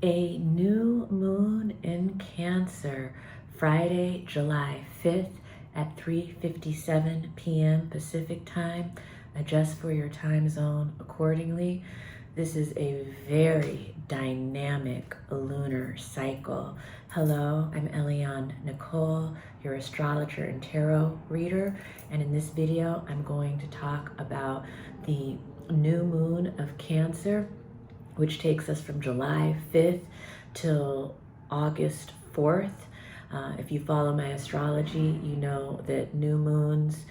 A new moon in Cancer, Friday, July 5th at 3:57 p.m. Pacific time. Adjust for your time zone accordingly. This is a very dynamic lunar cycle. Hello, I'm Eliane Nicole, your astrologer and tarot reader. And in this video, I'm going to talk about the new moon of Cancer, which takes us from July 5th till August 4th. If you follow my astrology, you know that new moons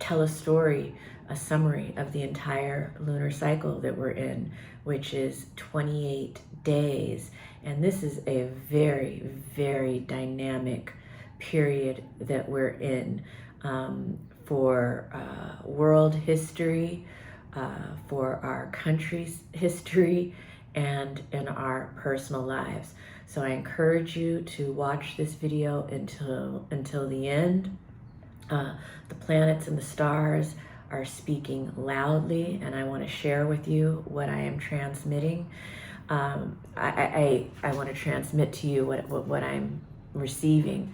tell a story, a summary of the entire lunar cycle that we're in, which is 28 days. And this is a very, very dynamic period that we're in for world history, for our country's history, and in our personal lives. So I encourage you to watch this video until the end. The planets and the stars are speaking loudly, and I want to share with you what I am transmitting. I want to transmit to you what I'm receiving.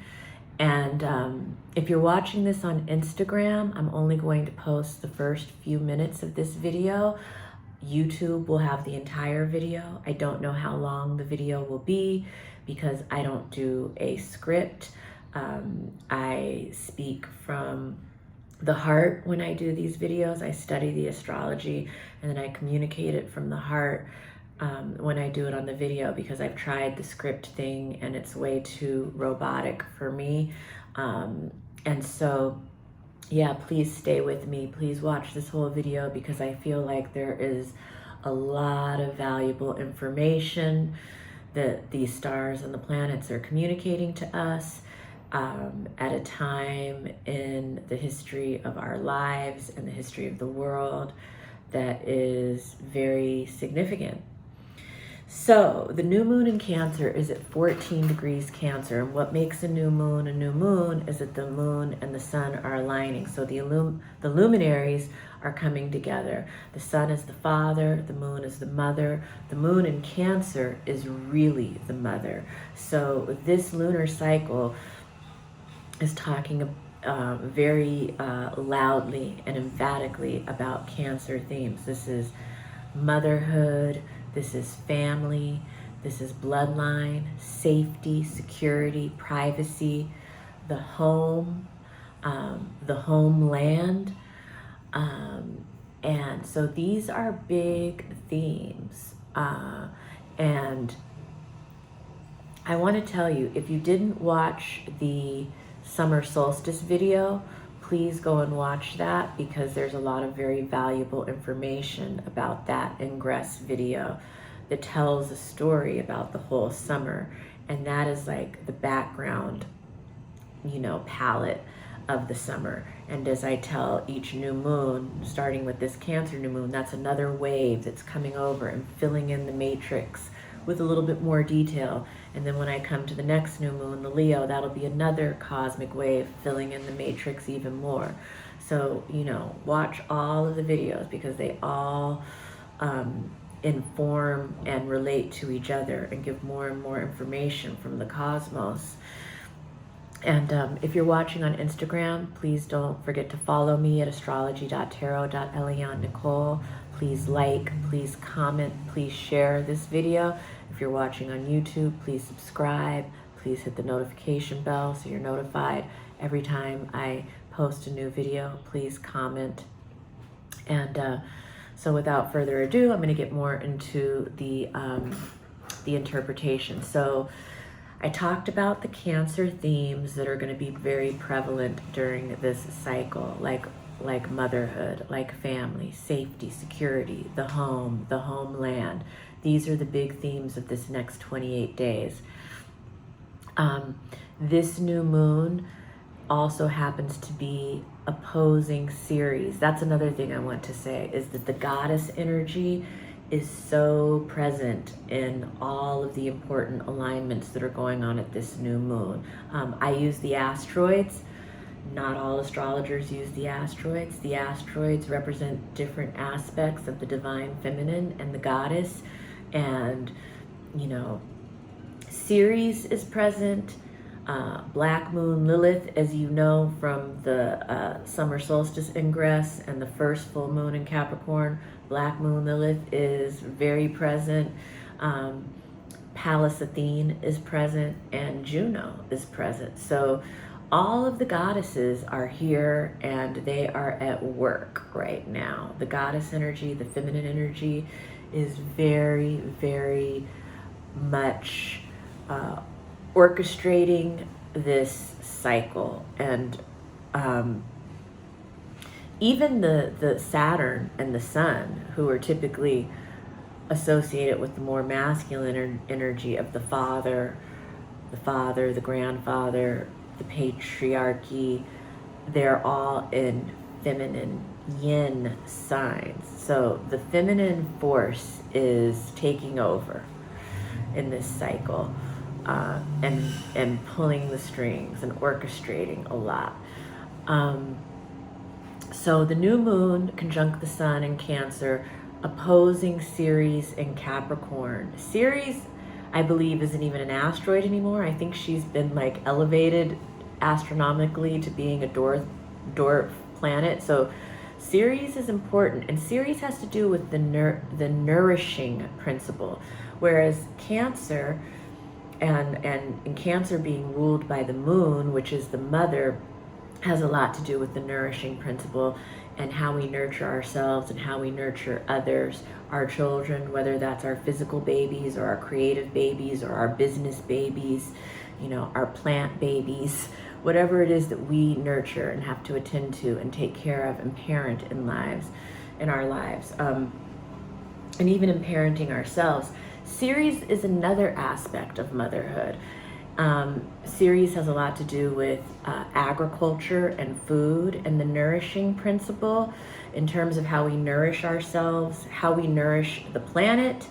And if you're watching this on Instagram, I'm only going to post the first few minutes of this video. YouTube will have the entire video. I don't know how long the video will be because I don't do a script. I speak from the heart when I do these videos. I study the astrology and then I communicate it from the heart when I do it on the video, because I've tried the script thing and it's way too robotic for me. And so, yeah, please stay with me. Please watch this whole video because I feel like there is a lot of valuable information that these stars and the planets are communicating to us at a time in the history of our lives and the history of the world that is very significant. So the new moon in Cancer is at 14 degrees Cancer, and what makes a new moon is that the moon and the sun are aligning. So the luminaries are coming together. The sun is the father, the moon is the mother. The moon in Cancer is really the mother. So this lunar cycle is talking very loudly and emphatically about Cancer themes. This is motherhood, this is family, this is bloodline, safety, security, privacy, the home, the homeland. And so these are big themes. And I want to tell you, if you didn't watch the summer solstice video, please go and watch that, because there's a lot of very valuable information about that ingress video that tells a story about the whole summer. And that is like the background, palette of the summer. And as I tell each new moon, starting with this Cancer new moon, that's another wave that's coming over and filling in the matrix with a little bit more detail. And then when I come to the next new moon, the Leo, that'll be another cosmic wave filling in the matrix even more. So, watch all of the videos because they all inform and relate to each other and give more and more information from the cosmos. And if you're watching on Instagram, please don't forget to follow me at astrology.tarot.Eliane Nicole. Please like, please comment, please share this video. If you're watching on YouTube, please subscribe. Please hit the notification bell so you're notified every time I post a new video. Please comment. And so without further ado, I'm going to get more into the interpretation. So I talked about the Cancer themes that are going to be very prevalent during this cycle, like motherhood, like family, safety, security, the home, the homeland. These are the big themes of this next 28 days. This new moon also happens to be opposing Ceres. That's another thing I want to say, is that the goddess energy is so present in all of the important alignments that are going on at this new moon. I use the asteroids. Not all astrologers use the asteroids. The asteroids represent different aspects of the divine feminine and the goddess. And, you know, Ceres is present. Black Moon Lilith, as you know from the summer solstice ingress and the first full moon in Capricorn, Black Moon Lilith is very present. Pallas Athene is present, and Juno is present. So all of the goddesses are here and they are at work right now. The goddess energy, the feminine energy is very, very much orchestrating this cycle. And even the Saturn and the Sun, who are typically associated with the more masculine energy of the father, the grandfather, the patriarchy, they're all in feminine yin signs. So the feminine force is taking over in this cycle, and pulling the strings and orchestrating a lot. So the new moon conjunct the sun in Cancer, opposing Ceres in Capricorn. Ceres, I believe, isn't even an asteroid anymore. I think she's been like elevated astronomically to being a dwarf planet. So Ceres is important, and Ceres has to do with the nourishing principle, whereas Cancer, and Cancer being ruled by the moon, which is the mother, has a lot to do with the nourishing principle and how we nurture ourselves and how we nurture others, our children, whether that's our physical babies or our creative babies or our business babies, you know, our plant babies, whatever it is that we nurture and have to attend to and take care of and parent in our lives, and even in parenting ourselves. Ceres is another aspect of motherhood. Ceres has a lot to do with agriculture and food and the nourishing principle in terms of how we nourish ourselves, how we nourish the planet,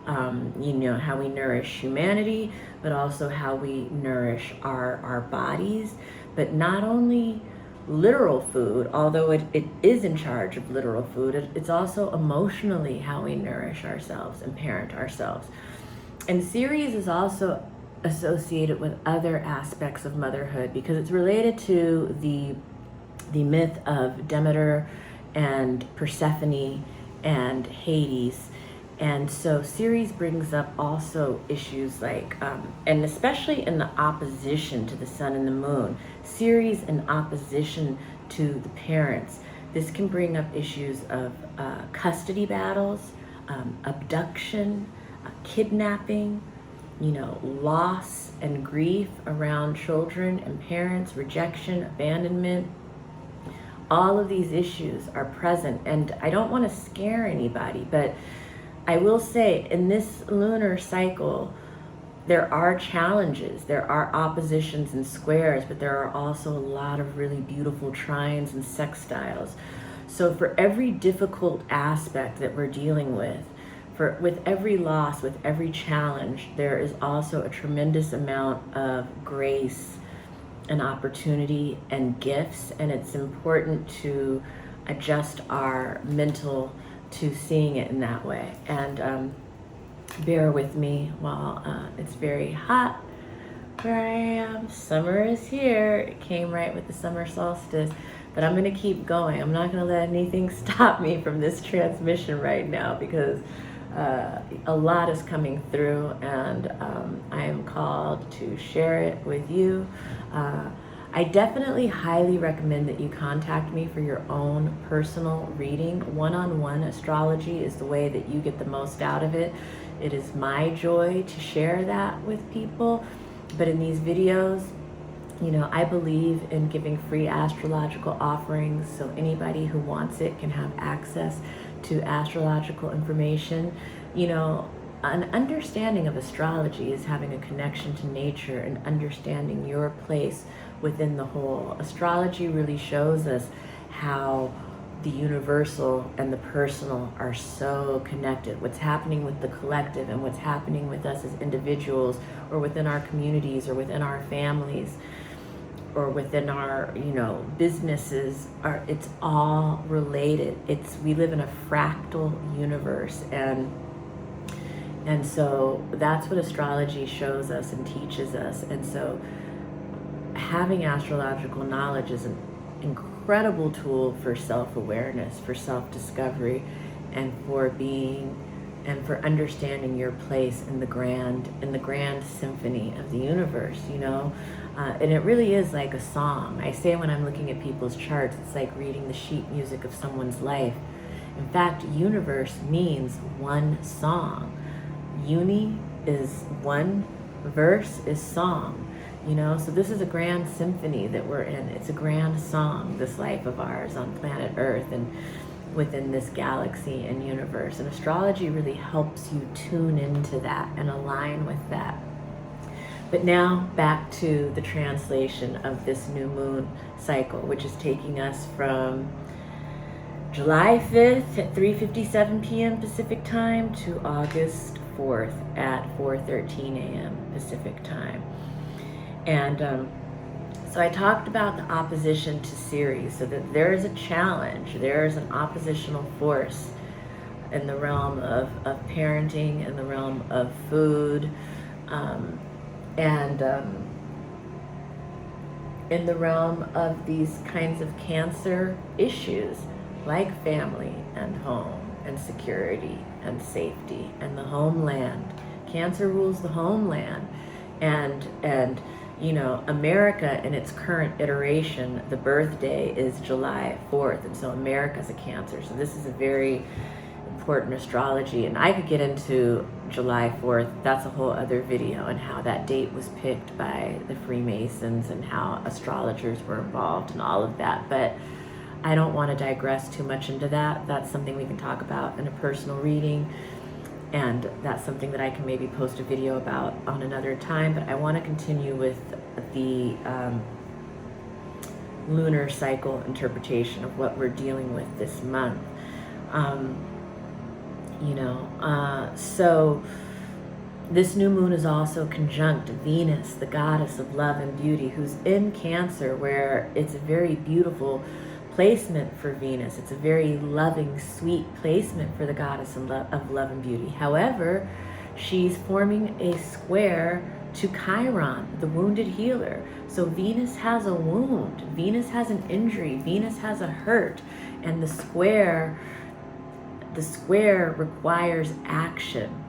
you know, how we nourish humanity, but also how we nourish our bodies. But not only literal food, although it is in charge of literal food, it's also emotionally how we nourish ourselves and parent ourselves. And Ceres is also associated with other aspects of motherhood because it's related to the myth of Demeter and Persephone and Hades. And so Ceres brings up also issues like, and especially in the opposition to the sun and the moon, Ceres in opposition to the parents, this can bring up issues of custody battles, abduction, kidnapping, you know, loss and grief around children and parents, rejection, abandonment. All of these issues are present, and I don't want to scare anybody, but I will say in this lunar cycle, there are challenges, there are oppositions and squares, but there are also a lot of really beautiful trines and sextiles. So for every difficult aspect that we're dealing with every loss, with every challenge, there is also a tremendous amount of grace and opportunity and gifts, and it's important to adjust our mental to seeing it in that way. And bear with me while it's very hot where I am. Summer is here. It came right with the summer solstice, but I'm gonna keep going. I'm not gonna let anything stop me from this transmission right now because a lot is coming through, and I am called to share it with you. I definitely highly recommend that you contact me for your own personal reading. One-on-one astrology is the way that you get the most out of it. It is my joy to share that with people, but in these videos, you know, I believe in giving free astrological offerings, so anybody who wants it can have access to astrological information. You know, an understanding of astrology is having a connection to nature and understanding your place within the whole. Astrology really shows us how the universal and the personal are so connected. What's happening with the collective and what's happening with us as individuals, or within our communities, or within our families, or within our, you know, businesses, it's all related. We live in a fractal universe, and And so that's what astrology shows us and teaches us. And so having astrological knowledge is an incredible tool for self-awareness, for self-discovery, and for being and for understanding your place in the grand symphony of the universe, you know. And it really is like a song. I say when I'm looking at people's charts, it's like reading the sheet music of someone's life. In fact, universe means one song. Uni is one, verse is song. You know, so this is a grand symphony that we're in. It's a grand song, this life of ours on planet Earth and within this galaxy and universe. And astrology really helps you tune into that and align with that. But now back to the translation of this new moon cycle, which is taking us from July 5th at 3:57 p.m. Pacific time to August 4th at 4:13 a.m. Pacific time. And so I talked about the opposition to Ceres, so that there is a challenge, there is an oppositional force in the realm of parenting, in the realm of food, and in the realm of these kinds of Cancer issues, like family and home and security and safety and the homeland. Cancer rules the homeland, and you know, America in its current iteration, the birthday is July 4th, and so America's a Cancer. So this is a very important astrology, and I could get into July 4th. That's a whole other video, and how that date was picked by the Freemasons and how astrologers were involved and all of that. But I don't want to digress too much into that. That's something we can talk about in a personal reading. And that's something that I can maybe post a video about on another time. But I want to continue with the lunar cycle interpretation of what we're dealing with this month. So this new moon is also conjunct Venus, the goddess of love and beauty, who's in Cancer, where it's a very beautiful placement for Venus. It's a very loving, sweet placement for the goddess of love and beauty. However, she's forming a square to Chiron, the wounded healer. So Venus has a wound, Venus has an injury, Venus has a hurt, and the square requires action.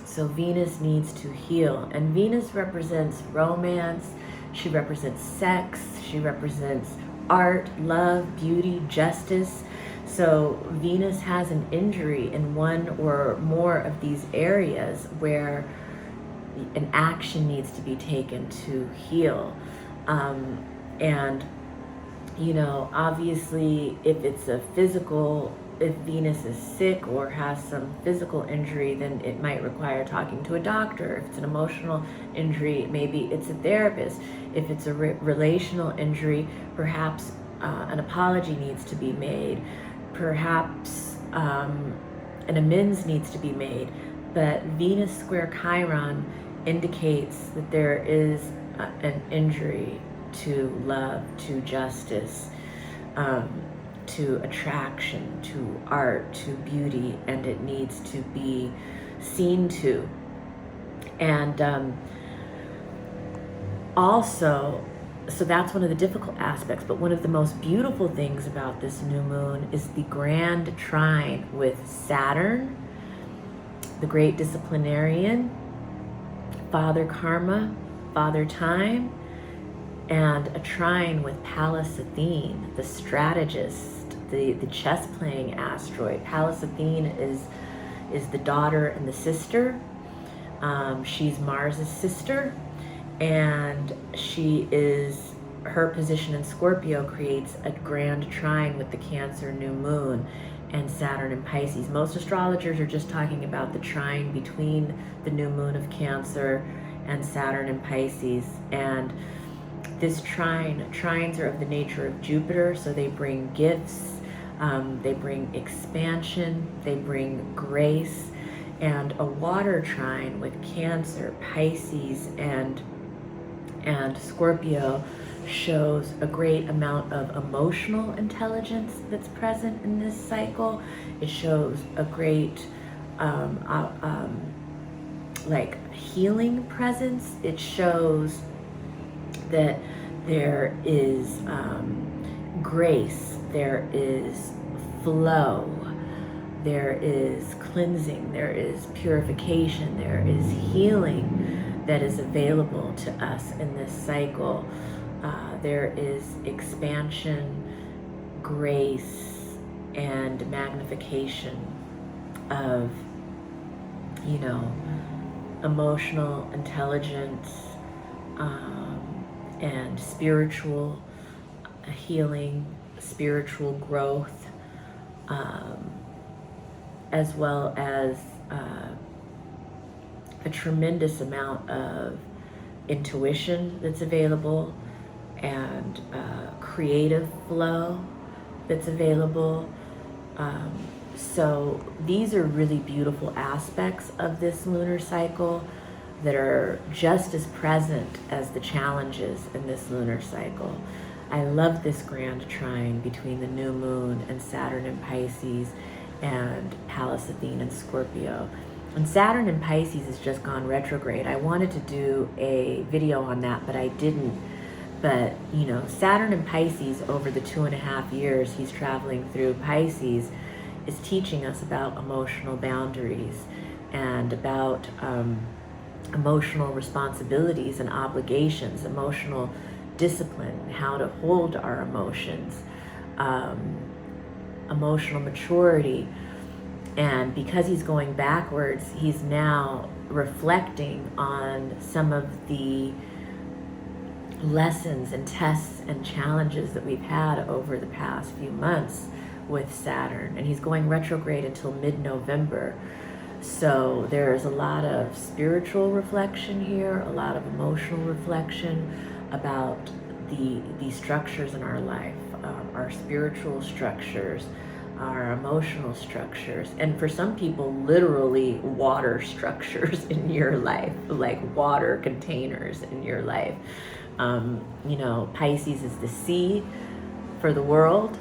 So Venus needs to heal, and Venus represents romance, she represents sex, she represents art, love, beauty, justice. So Venus has an injury in one or more of these areas where an action needs to be taken to heal. And, you know, obviously if it's a physical, if Venus is sick or has some physical injury, then it might require talking to a doctor. If it's an emotional injury, maybe it's a therapist. If it's a relational injury, perhaps an apology needs to be made. Perhaps an amends needs to be made. But Venus square Chiron indicates that there is an injury to love, to justice, to attraction, to art, to beauty, and it needs to be seen to. And also, so that's one of the difficult aspects, but one of the most beautiful things about this new moon is the grand trine with Saturn, the great disciplinarian, Father Karma, Father Time, and a trine with Pallas Athene, the strategist, the chess playing asteroid. Pallas Athene is the daughter and the sister. She's Mars's sister, and her position in Scorpio creates a grand trine with the Cancer new moon and Saturn in Pisces. Most astrologers are just talking about the trine between the new moon of Cancer and Saturn in Pisces. And this trines are of the nature of Jupiter, so they bring gifts, they bring expansion, they bring grace. And a water trine with Cancer, Pisces, and Scorpio shows a great amount of emotional intelligence that's present in this cycle. It shows a great like healing presence. It shows that there is grace, there is flow, there is cleansing, there is purification, there is healing that is available to us in this cycle. There is expansion, grace, and magnification of, you know, emotional intelligence, and spiritual healing, spiritual growth, as well as a tremendous amount of intuition that's available, and creative flow that's available. So these are really beautiful aspects of this lunar cycle that are just as present as the challenges in this lunar cycle. I love this grand trine between the new moon and Saturn in Pisces and Pallas Athene in Scorpio. And Saturn in Pisces has just gone retrograde. I wanted to do a video on that, but I didn't. But, you know, Saturn in Pisces, over the 2.5 years he's traveling through Pisces, is teaching us about emotional boundaries and about emotional responsibilities and obligations, emotional discipline, how to hold our emotions, emotional maturity. And because he's going backwards, he's now reflecting on some of the lessons and tests and challenges that we've had over the past few months with Saturn. And he's going retrograde until mid-November. So there's a lot of spiritual reflection here, a lot of emotional reflection about the structures in our life, our spiritual structures, our emotional structures, and for some people, literally water structures in your life, like water containers in your life. You know, Pisces is the sea for the world,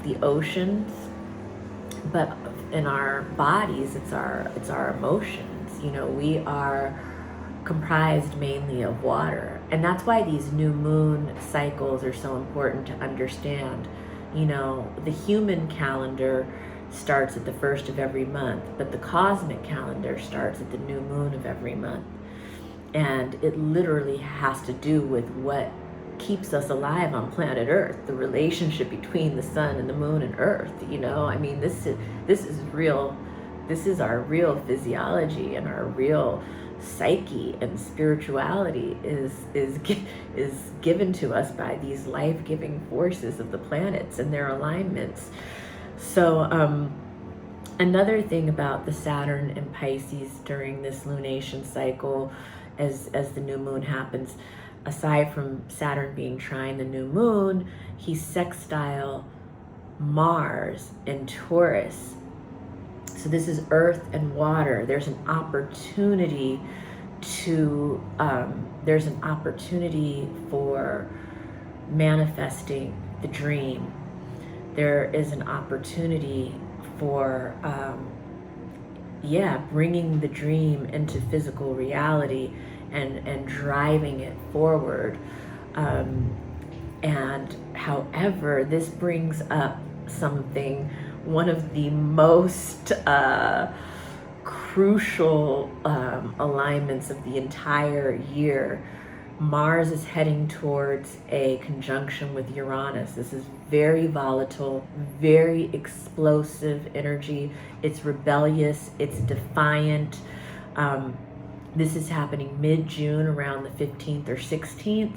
the oceans, but in our bodies, it's our emotions. You know, we are comprised mainly of water, and that's why these new moon cycles are so important to understand. You know, the human calendar starts at the first of every month, but the cosmic calendar starts at the new moon of every month. And it literally has to do with what keeps us alive on planet Earth, the relationship between the sun and the moon and Earth. You know, I mean, this is real. This is our real physiology, and our real psyche and spirituality is given to us by these life-giving forces of the planets and their alignments. So another thing about the Saturn and Pisces during this lunation cycle, as the new moon happens, aside from Saturn being trine the new moon, he's sextile Mars in Taurus. So this is earth and water. There's an opportunity to, there's an opportunity for manifesting the dream. There is an opportunity for, bringing the dream into physical reality and driving it forward. And however, this brings up something, one of the most crucial alignments of the entire year. Mars is heading towards a conjunction with Uranus. This is very volatile, very explosive energy. It's rebellious, it's defiant. This is happening mid-June, around the 15th or 16th.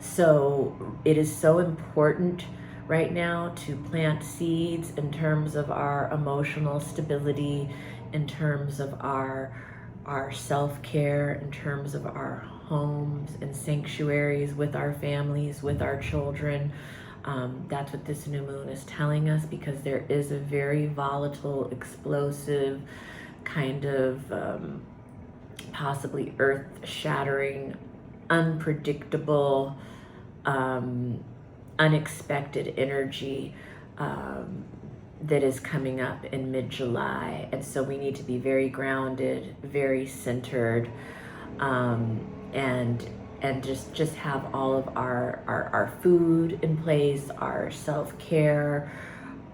So it is so important right now to plant seeds in terms of our emotional stability, in terms of our self-care, in terms of our homes and sanctuaries with our families, with our children. That's what this new moon is telling us, because there is a very volatile, explosive, kind of possibly earth-shattering, unpredictable, unexpected energy that is coming up in mid-July. And so we need to be very grounded, very centered, and just have all of our food in place, our self-care,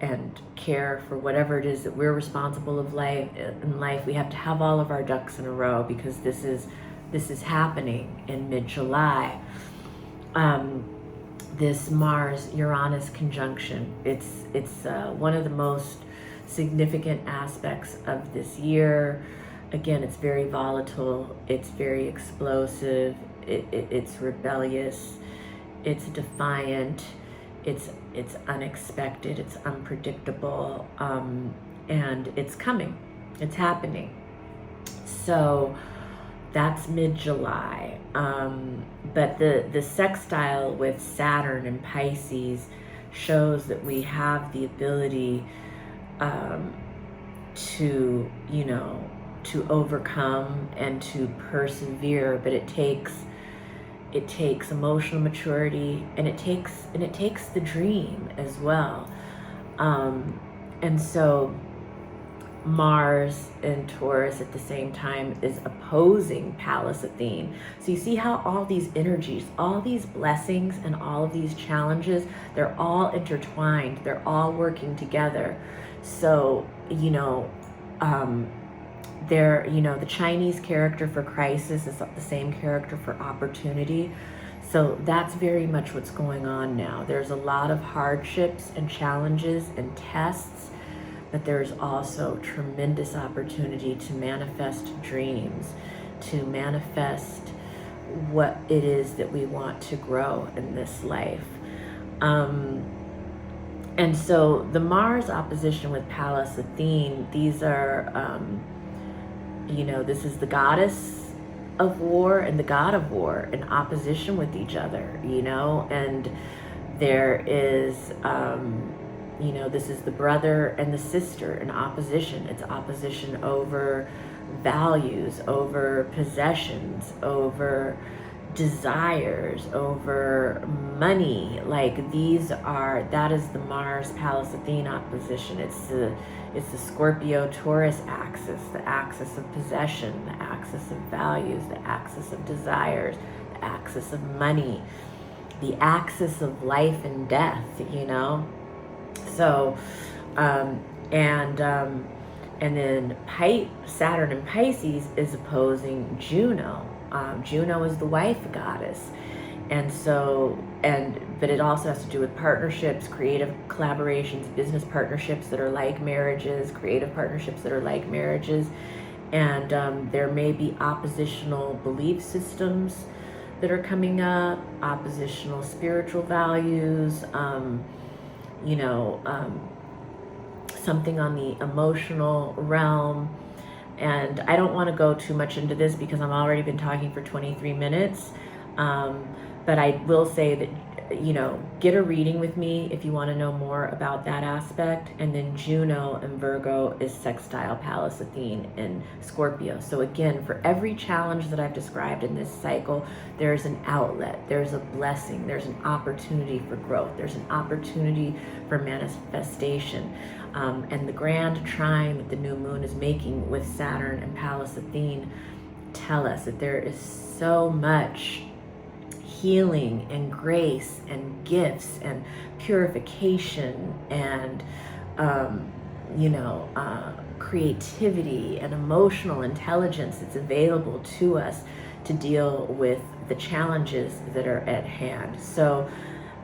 and care for whatever it is that we're responsible of in life. We have to have all of our ducks in a row, because this is happening in mid-July. This Mars-Uranus conjunction, it's one of the most significant aspects of this year. Again, it's very volatile, it's very explosive, it's rebellious, it's defiant, it's unexpected, it's unpredictable, and it's coming, it's happening. So that's mid-July. But the sextile with Saturn and Pisces shows that we have the ability to, to overcome and to persevere, but it takes emotional maturity, and it takes the dream as well. And so Mars and Taurus at the same time is opposing Pallas Athene. So you see how all these energies, all these blessings, and all of these challenges, they're all intertwined, they're all working together. So the Chinese character for crisis is the same character for opportunity. So that's very much what's going on now. There's a lot of hardships and challenges and tests, but there's also tremendous opportunity to manifest dreams, to manifest what it is that we want to grow in this life. And so the Mars opposition with Pallas Athene, these are, this is the goddess of war and the god of war in opposition with each other, and there is, this is the brother and the sister in opposition. It's opposition over values, over possessions, over desires, over money. That is the Mars Pallas Athene opposition. It's the Scorpio Taurus axis, the axis of possession, the axis of values, the axis of desires, the axis of money, the axis of life and death, So, and then Saturn and Pisces is opposing Juno. Juno is the wife goddess. And so, but it also has to do with partnerships, creative collaborations, business partnerships that are like marriages, creative partnerships that are like marriages. And there may be oppositional belief systems that are coming up, oppositional spiritual values, something on the emotional realm. And I don't want to go too much into this because I've already been talking for 23 minutes. But I will say that, get a reading with me if you want to know more about that aspect. And then Juno and Virgo is sextile Pallas Athene in Scorpio. So again, for every challenge that I've described in this cycle, there's an outlet, there's a blessing, there's an opportunity for growth, there's an opportunity for manifestation. And the grand trine that the new moon is making with Saturn and Pallas Athene tell us that there is so much healing and grace and gifts and purification and creativity and emotional intelligence that's available to us to deal with the challenges that are at hand. So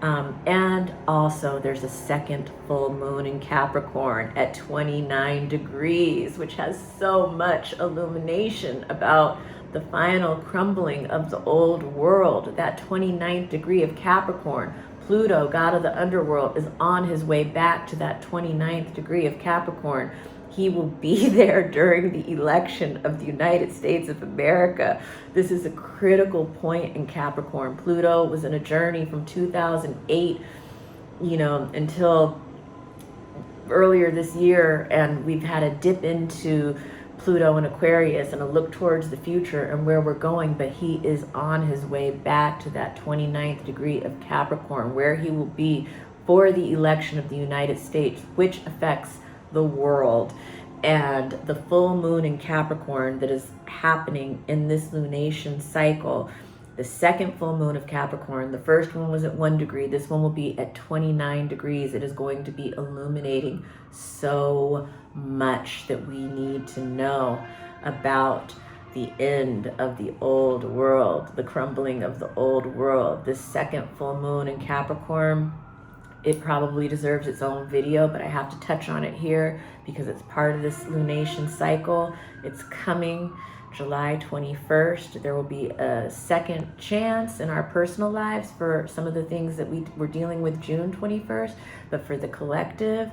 and also there's a second full moon in Capricorn at 29 degrees, which has so much illumination about the final crumbling of the old world. That 29th degree of Capricorn, Pluto, god of the underworld, is on his way back to that 29th degree of Capricorn. He will be there during the election of the United States of America. This is a critical point in Capricorn. Pluto was in a journey from 2008, until earlier this year, and we've had a dip into Pluto in Aquarius and a look towards the future and where we're going, but he is on his way back to that 29th degree of Capricorn, where he will be for the election of the United States, which affects the world. And the full moon in Capricorn that is happening in this lunation cycle, the second full moon of Capricorn, the first one was at 1 degree, this one will be at 29 degrees. It is going to be illuminating so much that we need to know about the end of the old world, the crumbling of the old world. This second full moon in Capricorn, it probably deserves its own video, but I have to touch on it here because it's part of this lunation cycle. It's coming July 21st. There will be a second chance in our personal lives for some of the things that we were dealing with June 21st, but for the collective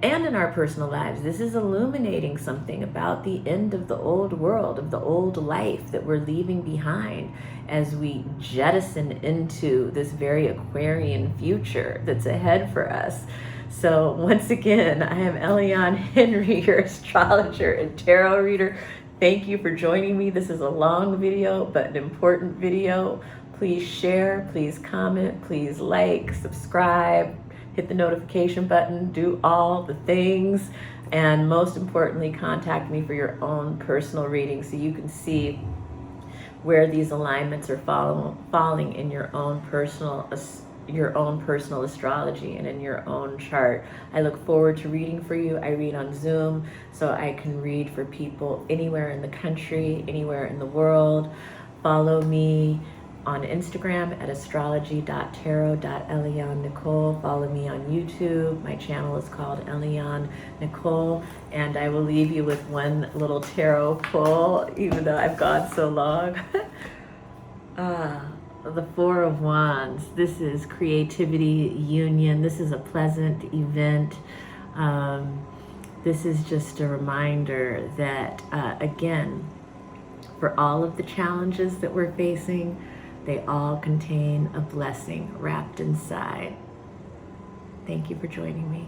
and in our personal lives, this is illuminating something about the end of the old world, of the old life that we're leaving behind as we jettison into this very Aquarian future that's ahead for us. So once again, I am Eliane Henry, your astrologer and tarot reader. Thank you for joining me. This is a long video, but an important video. Please share, please comment, please like, subscribe, hit the notification button, do all the things. And most importantly, contact me for your own personal reading so you can see where these alignments are falling in your own personal astrology and in your own chart. I look forward to reading for you. I read on Zoom, so I can read for people anywhere in the country, anywhere in the world. Follow me on Instagram at astrology.tarot.Eliane Nicole. Follow me on YouTube. My channel is called Eliane Nicole, and I will leave you with one little tarot pull, even though I've gone so long. The Four of Wands. This is creativity, union. This is a pleasant event. This is just a reminder that, again, for all of the challenges that we're facing, they all contain a blessing wrapped inside. Thank you for joining me.